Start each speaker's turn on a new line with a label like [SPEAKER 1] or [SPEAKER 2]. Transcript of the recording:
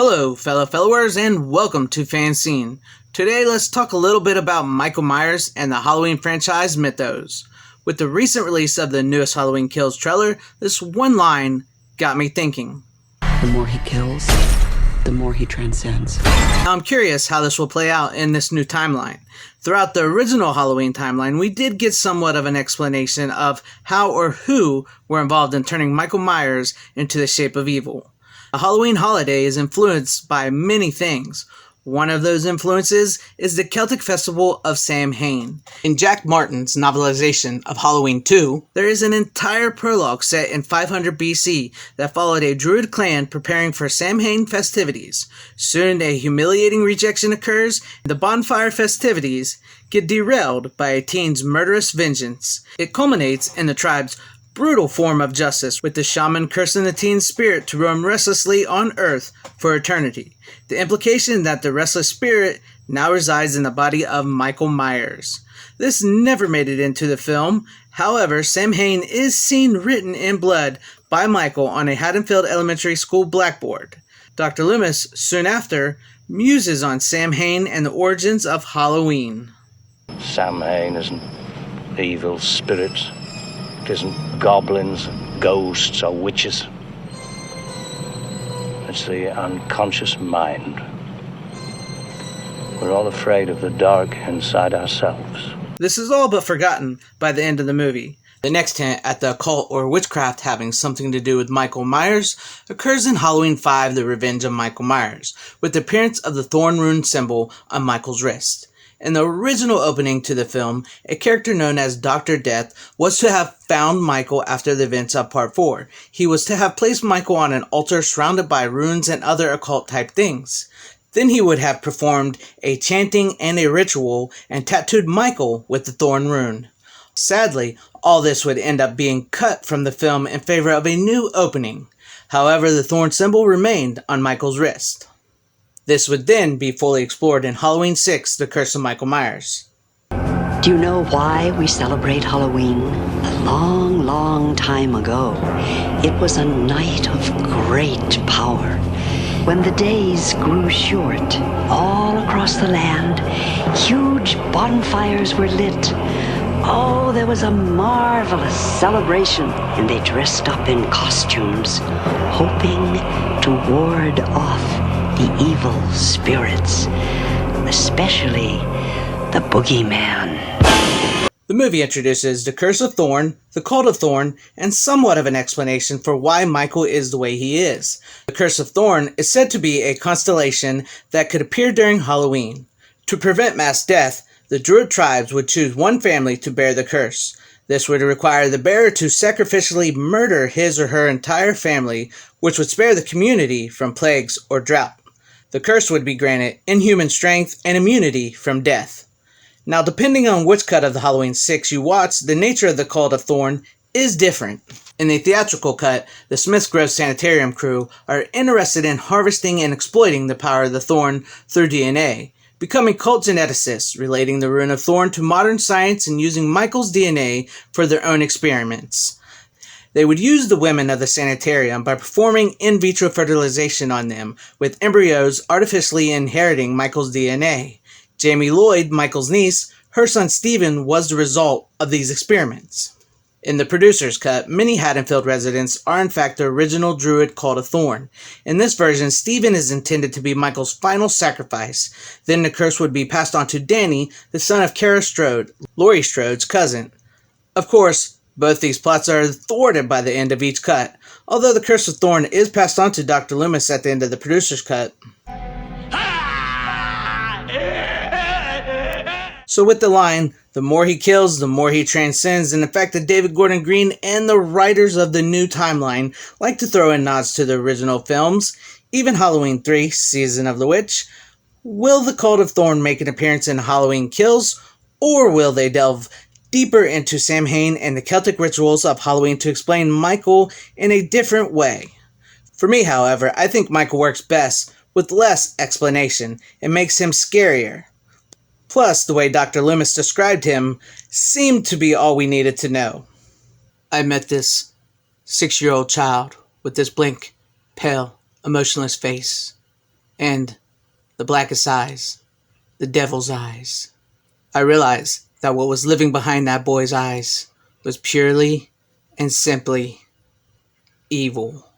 [SPEAKER 1] Hello, fellow followers, and welcome to FanZcene. Today, let's talk a little bit about Michael Myers and the Halloween franchise mythos. With the recent release of the newest Halloween Kills trailer, this one line got me thinking.
[SPEAKER 2] The more he kills, the more he transcends.
[SPEAKER 1] Now, I'm curious how this will play out in this new timeline. Throughout the original Halloween timeline, we did get somewhat of an explanation of how or who were involved in turning Michael Myers into the shape of evil. The Halloween holiday is influenced by many things. One of those influences is the Celtic festival of Samhain. In Jack Martin's novelization of Halloween 2, there is an entire prologue set in 500 BC that followed a druid clan preparing for Samhain festivities. Soon a humiliating rejection occurs, and the bonfire festivities get derailed by a teen's murderous vengeance. It culminates in the tribe's brutal form of justice, with the shaman cursing the teen's spirit to roam restlessly on Earth for eternity. The implication that the restless spirit now resides in the body of Michael Myers. This never made it into the film. However, Samhain is seen written in blood by Michael on a Haddonfield Elementary School blackboard. Dr. Loomis, soon after, muses on Samhain and the origins of Halloween.
[SPEAKER 3] Samhain isn't evil spirits. It isn't goblins, ghosts, or witches. It's the unconscious mind. We're all afraid of the dark inside ourselves.
[SPEAKER 1] This is all but forgotten by the end of the movie. The next hint at the occult or witchcraft having something to do with Michael Myers occurs in Halloween 5, The Revenge of Michael Myers, with the appearance of the thorn rune symbol on Michael's wrist. In the original opening to the film, a character known as Dr. Death was to have found Michael after the events of Part 4. He was to have placed Michael on an altar surrounded by runes and other occult-type things. Then he would have performed a chanting and a ritual and tattooed Michael with the thorn rune. Sadly, all this would end up being cut from the film in favor of a new opening. However, the thorn symbol remained on Michael's wrist. This would then be fully explored in Halloween 6, The Curse of Michael Myers.
[SPEAKER 2] Do you know why we celebrate Halloween? A long, long time ago, it was a night of great power. When the days grew short, all across the land, huge bonfires were lit. Oh, there was a marvelous celebration, and they dressed up in costumes, hoping to ward off the evil spirits, especially the boogeyman.
[SPEAKER 1] The movie introduces the Curse of Thorn, the Cult of Thorn, and somewhat of an explanation for why Michael is the way he is. The Curse of Thorn is said to be a constellation that could appear during Halloween. To prevent mass death, the Druid tribes would choose one family to bear the curse. This would require the bearer to sacrificially murder his or her entire family, which would spare the community from plagues or drought. The curse would be granted inhuman strength and immunity from death. Now, depending on which cut of the Halloween 6 you watch, the nature of the Cult of Thorn is different. In the theatrical cut, the Smiths Grove Sanitarium crew are interested in harvesting and exploiting the power of the Thorn through DNA, becoming cult geneticists, relating the rune of Thorn to modern science and using Michael's DNA for their own experiments. They would use the women of the sanitarium by performing in vitro fertilization on them, with embryos artificially inheriting Michael's DNA. Jamie Lloyd, Michael's niece, her son Stephen was the result of these experiments. In the producer's cut, many Haddonfield residents are in fact the original Druid Cult of Thorn. In this version, Stephen is intended to be Michael's final sacrifice. Then the curse would be passed on to Danny, the son of Kara Strode, Laurie Strode's cousin. Of course, both these plots are thwarted by the end of each cut, although the Curse of Thorn is passed on to Dr. Loomis at the end of the producer's cut. So with the line, the more he kills, the more he transcends, and the fact that David Gordon Green and the writers of the new timeline like to throw in nods to the original films, even Halloween 3, Season of the Witch, will the Cult of Thorn make an appearance in Halloween Kills, or will they delve deeper into Samhain and the Celtic rituals of Halloween to explain Michael in a different way? For me, however, I think Michael works best with less explanation. It makes him scarier. Plus, the way Dr. Loomis described him seemed to be all we needed to know. I met this 6-year-old child with this blank, pale, emotionless face. and the blackest eyes, the devil's eyes. I realized that what was living behind that boy's eyes was purely and simply evil.